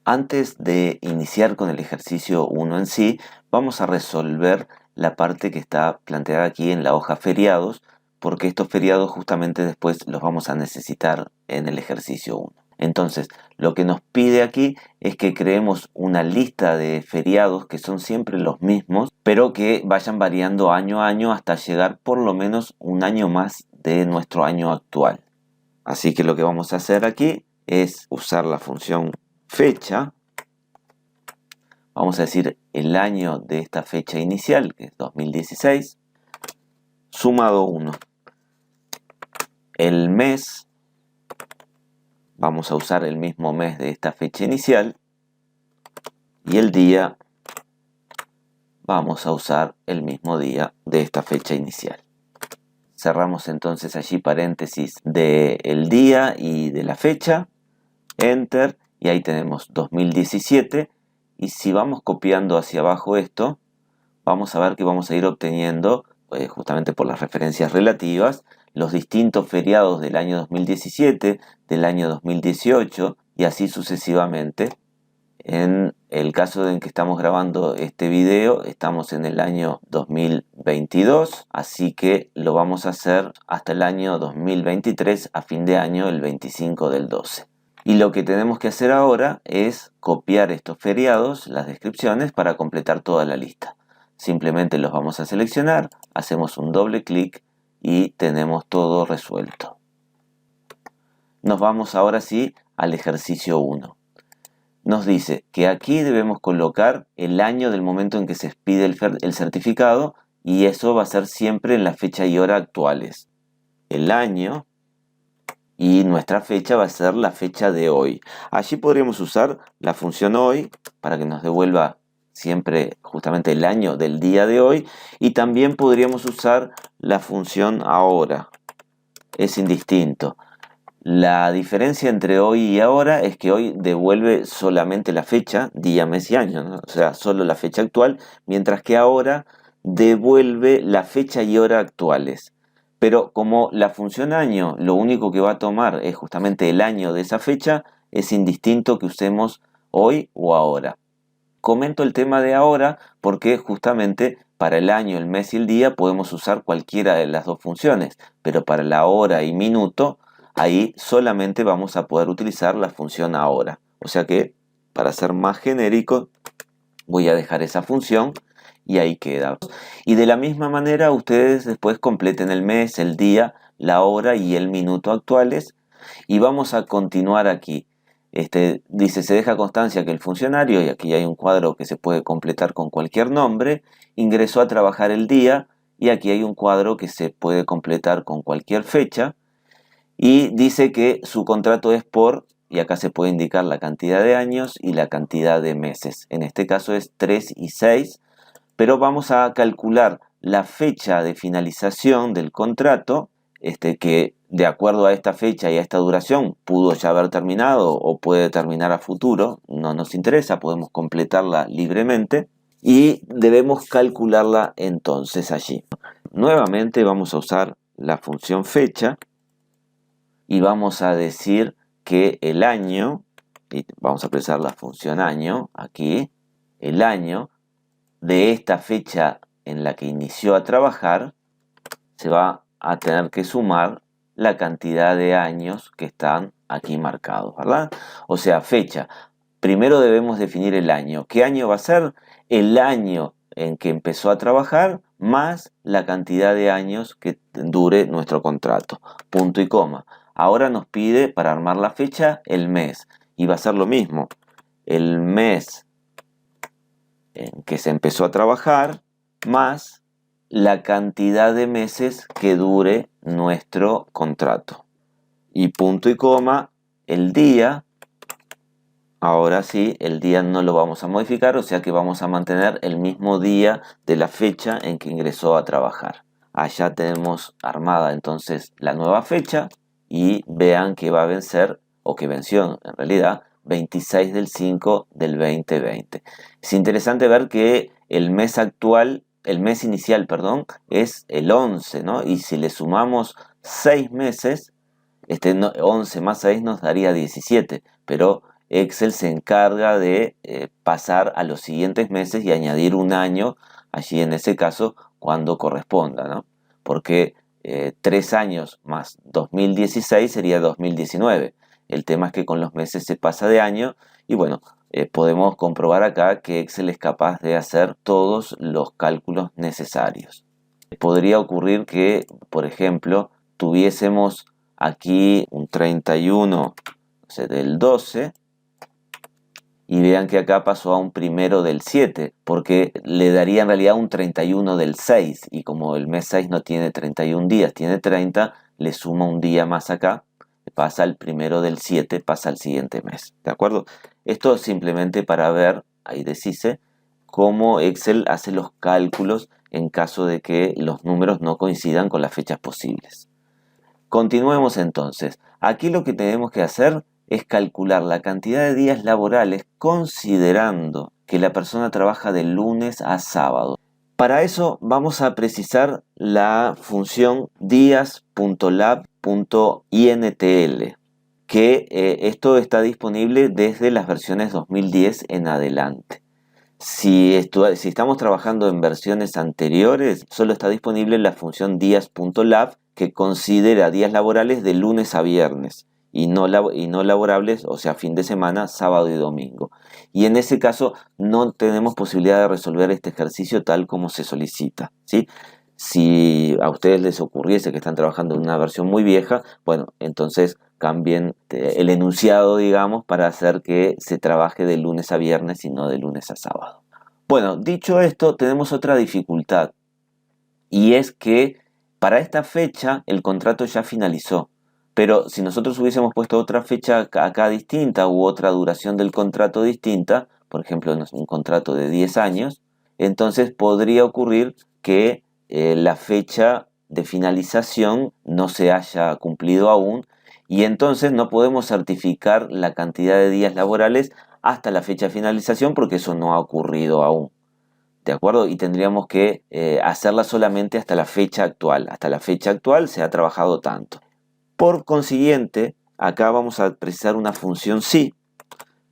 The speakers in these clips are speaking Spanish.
Antes de iniciar con el ejercicio 1 en sí, vamos a resolver la parte que está planteada aquí en la hoja feriados, porque estos feriados justamente después los vamos a necesitar en el ejercicio 1. Entonces, lo que nos pide aquí es que creemos una lista de feriados que son siempre los mismos, pero que vayan variando año a año hasta llegar por lo menos un año más de nuestro año actual. Así que lo que vamos a hacer aquí es usar la función fecha. Vamos a decir el año de esta fecha inicial, que es 2016, sumado 1. El mes, vamos a usar el mismo mes de esta fecha inicial. Y el día, vamos a usar el mismo día de esta fecha inicial. Cerramos entonces allí paréntesis del día y de la fecha. Enter. Y ahí tenemos 2017. Y si vamos copiando hacia abajo esto, vamos a ver que vamos a ir obteniendo, justamente por las referencias relativas, los distintos feriados del año 2017, del año 2018 y así sucesivamente. En el caso en que estamos grabando este video, estamos en el año 2022, así que lo vamos a hacer hasta el año 2023, a fin de año, el 25 del 12. Y lo que tenemos que hacer ahora es copiar estos feriados, las descripciones, para completar toda la lista. Simplemente los vamos a seleccionar, hacemos un doble clic y tenemos todo resuelto. Nos vamos ahora sí al ejercicio 1. Nos dice que aquí debemos colocar el año del momento en que se expide el certificado, y eso va a ser siempre en la fecha y hora actuales. El año y nuestra fecha va a ser la fecha de hoy. Allí podríamos usar la función hoy para que nos devuelva siempre justamente el año del día de hoy, y también podríamos usar la función ahora. Es indistinto. La diferencia entre hoy y ahora es que hoy devuelve solamente la fecha, día, mes y año, ¿no? O sea, solo la fecha actual, mientras que ahora devuelve la fecha y hora actuales. Pero como la función año lo único que va a tomar es justamente el año de esa fecha, es indistinto que usemos hoy o ahora. Comento el tema de ahora porque justamente para el año, el mes y el día podemos usar cualquiera de las dos funciones, pero para la hora y minuto, ahí solamente vamos a poder utilizar la función ahora. O sea que, para ser más genérico, voy a dejar esa función y ahí queda. Y de la misma manera, ustedes después completen el mes, el día, la hora y el minuto actuales. Y vamos a continuar aquí. Dice, se deja constancia que el funcionario, y aquí hay un cuadro que se puede completar con cualquier nombre, ingresó a trabajar el día, y aquí hay un cuadro que se puede completar con cualquier fecha, y dice que su contrato es por, y acá se puede indicar la cantidad de años y la cantidad de meses. En este caso es 3 y 6, pero vamos a calcular la fecha de finalización del contrato, que de acuerdo a esta fecha y a esta duración pudo ya haber terminado o puede terminar a futuro, no nos interesa, podemos completarla libremente y debemos calcularla entonces allí. Nuevamente vamos a usar la función fecha y vamos a decir que el año, y vamos a precisar la función año aquí, el año de esta fecha en la que inició a trabajar, se va a tener que sumar la cantidad de años que están aquí marcados, ¿verdad? O sea, fecha. Primero debemos definir el año. ¿Qué año va a ser? El año en que empezó a trabajar más la cantidad de años que dure nuestro contrato. Punto y coma. Ahora nos pide para armar la fecha el mes. Y va a ser lo mismo. El mes en que se empezó a trabajar más la cantidad de meses que dure nuestro contrato. Y punto y coma, el día. Ahora sí, el día no lo vamos a modificar, o sea que vamos a mantener el mismo día de la fecha en que ingresó a trabajar. Allá tenemos armada entonces la nueva fecha y vean que va a vencer, o que venció en realidad, 26 del 5 del 2020. Es interesante ver que el mes actual, el mes inicial, perdón, es el 11, ¿no? Y si le sumamos 6 meses, 11 más 6 nos daría 17, pero Excel se encarga de pasar a los siguientes meses y añadir un año allí en ese caso cuando corresponda, ¿no? Porque 3 años más 2016 sería 2019. El tema es que con los meses se pasa de año y bueno, podemos comprobar acá que Excel es capaz de hacer todos los cálculos necesarios. Podría ocurrir que, por ejemplo, tuviésemos aquí un 31, no sé, del 12 y vean que acá pasó a un 1 del 7 porque le daría en realidad un 31 del 6 y como el mes 6 no tiene 31 días, tiene 30, le suma un día más acá, pasa al 1 del 7, pasa al siguiente mes, ¿de acuerdo? Esto es simplemente para ver, ahí decise, cómo Excel hace los cálculos en caso de que los números no coincidan con las fechas posibles. Continuemos entonces. Aquí lo que tenemos que hacer es calcular la cantidad de días laborales considerando que la persona trabaja de lunes a sábado. Para eso vamos a precisar la función días.lab.intl, que esto está disponible desde las versiones 2010 en adelante. Si estamos trabajando en versiones anteriores, solo está disponible la función días.lab que considera días laborales de lunes a viernes y no laborables, o sea, fin de semana, sábado y domingo. Y en ese caso no tenemos posibilidad de resolver este ejercicio tal como se solicita, ¿sí? Si a ustedes les ocurriese que están trabajando en una versión muy vieja, bueno, entonces cambien el enunciado, digamos, para hacer que se trabaje de lunes a viernes y no de lunes a sábado. Bueno, dicho esto, tenemos otra dificultad y es que para esta fecha el contrato ya finalizó, pero si nosotros hubiésemos puesto otra fecha acá distinta u otra duración del contrato distinta, por ejemplo, un contrato de 10 años, entonces podría ocurrir que la fecha de finalización no se haya cumplido aún y entonces no podemos certificar la cantidad de días laborales hasta la fecha de finalización porque eso no ha ocurrido aún. ¿De acuerdo? Y tendríamos que hacerla solamente hasta la fecha actual. Hasta la fecha actual se ha trabajado tanto. Por consiguiente, acá vamos a precisar una función si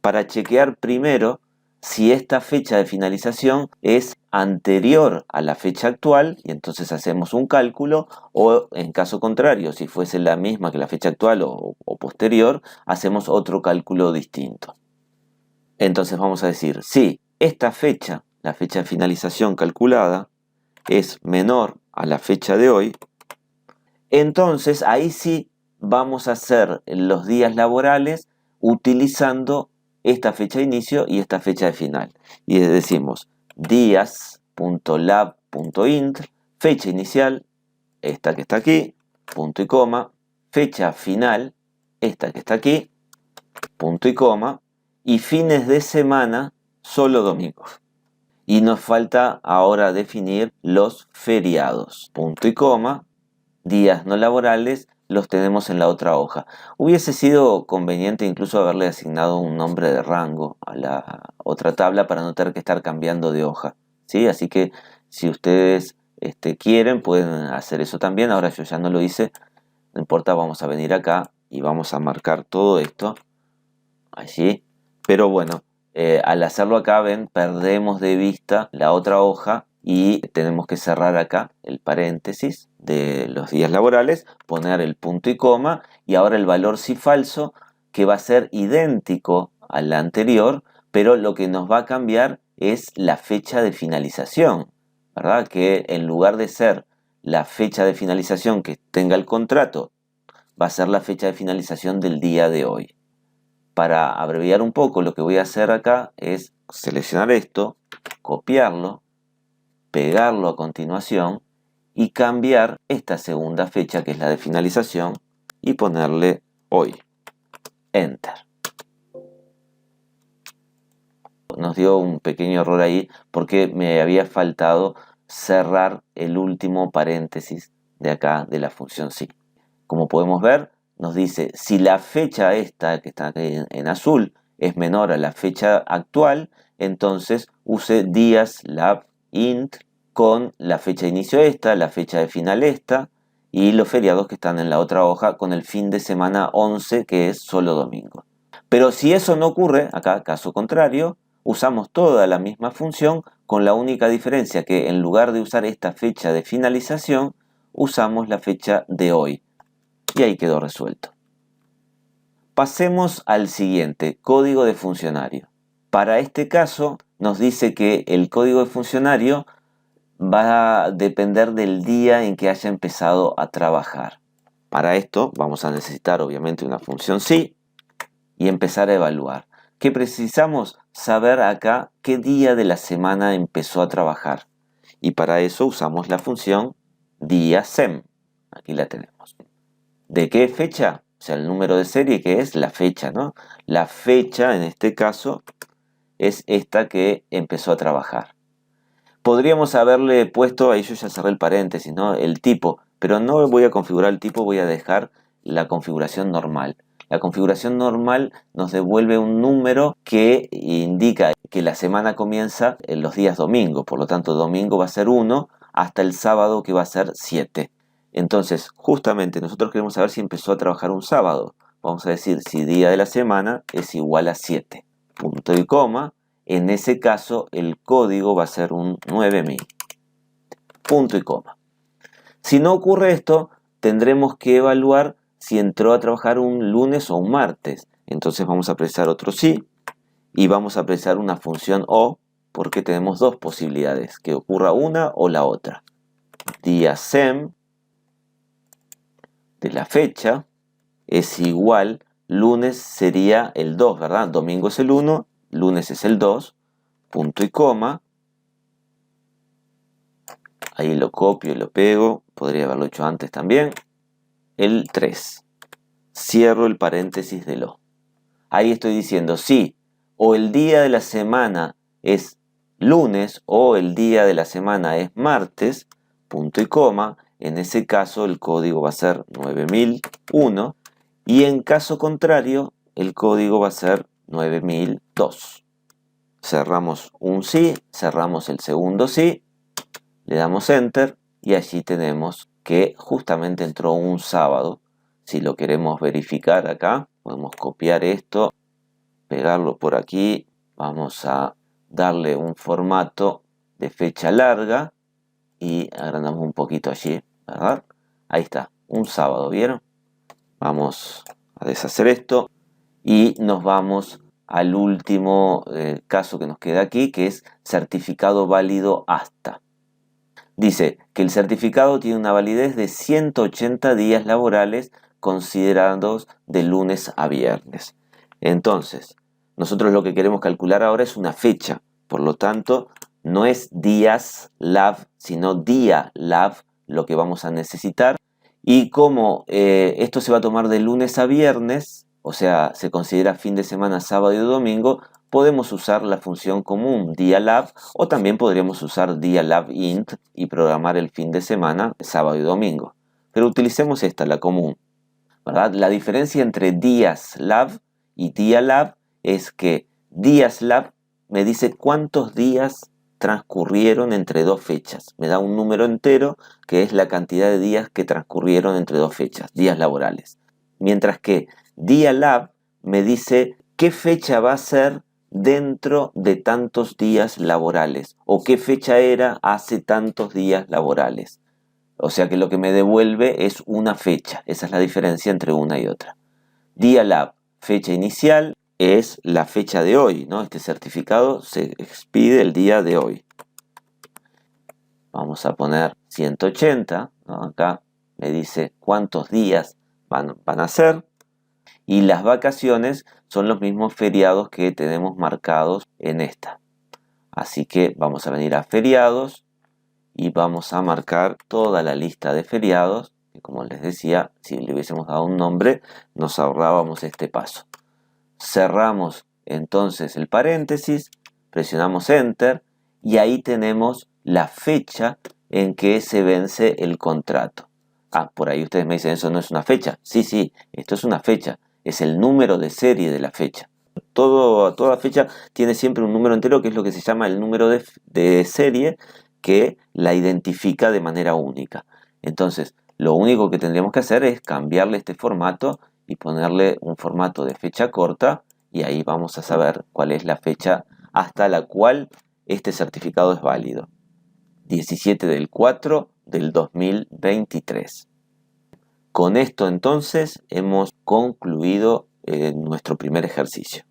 para chequear primero si esta fecha de finalización es anterior a la fecha actual y entonces hacemos un cálculo o en caso contrario, si fuese la misma que la fecha actual o posterior, hacemos otro cálculo distinto. Entonces vamos a decir, si esta fecha, la fecha de finalización calculada, es menor a la fecha de hoy, entonces ahí sí vamos a hacer los días laborales utilizando esta fecha de inicio y esta fecha de final. Y decimos días.lab.int, fecha inicial, esta que está aquí, punto y coma, fecha final, esta que está aquí, punto y coma, y fines de semana, solo domingos. Y nos falta ahora definir los feriados, punto y coma, días no laborales los tenemos en la otra hoja. Hubiese sido conveniente incluso haberle asignado un nombre de rango a la otra tabla para no tener que estar cambiando de hoja, ¿sí? Así que si ustedes quieren pueden hacer eso también. Ahora yo ya no lo hice, no importa, vamos a venir acá y vamos a marcar todo esto allí, pero bueno, al hacerlo acá, ven, perdemos de vista la otra hoja y tenemos que cerrar acá el paréntesis de los días laborales, poner el punto y coma y ahora el valor si falso que va a ser idéntico al anterior, pero lo que nos va a cambiar es la fecha de finalización, ¿verdad? Que en lugar de ser la fecha de finalización que tenga el contrato, va a ser la fecha de finalización del día de hoy. Para abreviar un poco, lo que voy a hacer acá es seleccionar esto, copiarlo, pegarlo a continuación y cambiar esta segunda fecha, que es la de finalización, y ponerle hoy. Enter. Nos dio un pequeño error ahí porque me había faltado cerrar el último paréntesis de acá de la función si. Como podemos ver, nos dice si la fecha esta que está aquí en azul es menor a la fecha actual, entonces use días lab int con la fecha de inicio esta, la fecha de final esta y los feriados que están en la otra hoja con el fin de semana 11 que es solo domingo. Pero si eso no ocurre, acá caso contrario, usamos toda la misma función con la única diferencia que en lugar de usar esta fecha de finalización, usamos la fecha de hoy. Y ahí quedó resuelto. Pasemos al siguiente, código de funcionario. Para este caso nos dice que el código de funcionario va a depender del día en que haya empezado a trabajar. Para esto vamos a necesitar obviamente una función sí y empezar a evaluar. ¿Qué precisamos? Saber acá qué día de la semana empezó a trabajar. Y para eso usamos la función día_sem. Aquí la tenemos. ¿De qué fecha? O sea, el número de serie que es la fecha, ¿no? La fecha, en este caso, es esta que empezó a trabajar. Podríamos haberle puesto, ahí yo ya cerré el paréntesis, ¿no? El tipo, pero no voy a configurar el tipo, voy a dejar la configuración normal. La configuración normal nos devuelve un número que indica que la semana comienza en los días domingo, por lo tanto domingo va a ser 1 hasta el sábado que va a ser 7. Entonces, justamente nosotros queremos saber si empezó a trabajar un sábado. Vamos a decir si día de la semana es igual a 7. Punto y coma. En ese caso, el código va a ser un 9000. Punto y coma. Si no ocurre esto, tendremos que evaluar si entró a trabajar un lunes o un martes. Entonces vamos a precisar otro sí y vamos a precisar una función o, porque tenemos dos posibilidades, que ocurra una o la otra. Día_sem de la fecha es igual, lunes sería el 2, ¿verdad? Domingo es el 1, lunes es el 2, punto y coma. Ahí lo copio y lo pego, podría haberlo hecho antes también. El 3. Cierro el paréntesis de lo. Ahí estoy diciendo sí, o el día de la semana es lunes o el día de la semana es martes, punto y coma. En ese caso el código va a ser 9001 y en caso contrario el código va a ser 9002. Cerramos un sí, cerramos el segundo sí, le damos enter y allí tenemos que justamente entró un sábado. Si lo queremos verificar acá, podemos copiar esto, pegarlo por aquí, vamos a darle un formato de fecha larga y agrandamos un poquito allí, ¿verdad? Ahí está, un sábado, ¿vieron? Vamos a deshacer esto y nos vamos al último caso que nos queda aquí, que es certificado válido hasta. Dice que el certificado tiene una validez de 180 días laborales considerados de lunes a viernes. Entonces, nosotros lo que queremos calcular ahora es una fecha. Por lo tanto, no es días lav, sino día lav lo que vamos a necesitar. Y como esto se va a tomar de lunes a viernes, o sea, se considera fin de semana, sábado y domingo, podemos usar la función común dialab o también podríamos usar dialabint y programar el fin de semana, sábado y domingo. Pero utilicemos esta, la común, ¿verdad? La diferencia entre diaslab y dialab es que diaslab me dice cuántos días transcurrieron entre dos fechas. Me da un número entero que es la cantidad de días que transcurrieron entre dos fechas, días laborales. Mientras que dialab me dice qué fecha va a ser dentro de tantos días laborales o qué fecha era hace tantos días laborales. O sea que lo que me devuelve es una fecha. Esa es la diferencia entre una y otra. dialab, fecha inicial, es la fecha de hoy, ¿no? Este certificado se expide el día de hoy. Vamos a poner 180, ¿no? Acá me dice cuántos días van a ser. Y las vacaciones son los mismos feriados que tenemos marcados en esta. Así que vamos a venir a feriados y vamos a marcar toda la lista de feriados, que como les decía, si le hubiésemos dado un nombre, nos ahorrábamos este paso. Cerramos entonces el paréntesis, presionamos Enter y ahí tenemos la fecha en que se vence el contrato. Ah, por ahí ustedes me dicen, ¿eso no es una fecha? Sí, esto es una fecha. Es el número de serie de la fecha. Toda fecha tiene siempre un número entero que es lo que se llama el número de serie que la identifica de manera única. Entonces, lo único que tendríamos que hacer es cambiarle este formato y ponerle un formato de fecha corta y ahí vamos a saber cuál es la fecha hasta la cual este certificado es válido. 17/4/2023. Con esto entonces hemos concluido nuestro primer ejercicio.